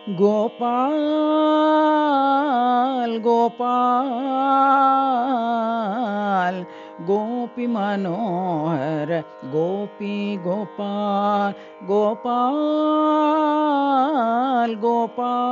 गोपाल गोपाल गोपी मनोहर गोपी गोपाल गोपाल गोपाल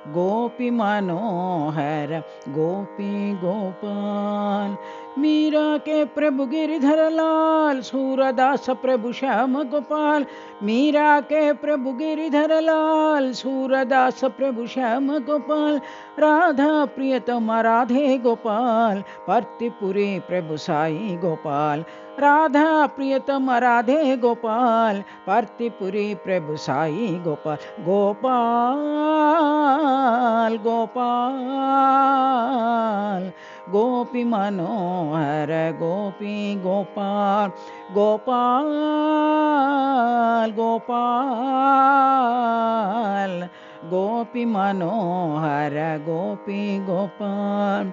गोपी मनोहर गोपी गोपाल। मीरा के प्रभु गिरधर लाल सूरदास प्रभु श्याम गोपाल। मीरा के प्रभु गिरधर लाल सूरदास प्रभु श्याम गोपाल। राधा प्रियतम राधे गोपाल पर्तिपुरी प्रभु साई गोपाल। राधा प्रियतम राधे गोपाल पर्तिपुरी प्रभु साई गोपाल। गोपाल गोपाल गोपी मनोहर गोपी गोपाल गोपाल गोपाल गोपी मनोहर गोपी गोपाल।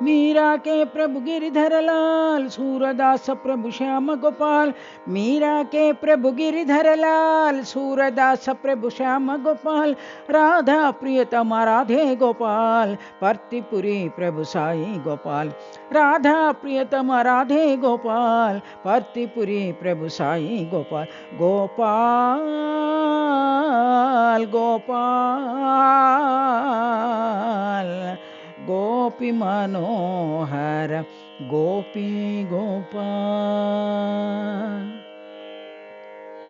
मीरा के प्रभु गिरधर लाल सूरदास प्रभु श्याम गोपाल। मीरा के प्रभु गिरधर लाल सूरदास प्रभु श्याम गोपाल। राधा प्रियतम राधे गोपाल पर्तिपुरी प्रभु साई गोपाल। राधा प्रियतम राधे गोपाल पर्तिपुरी प्रभु साई गोपाल। गोपाल गोपाल गोपी मनोहर गोपी गोपाल।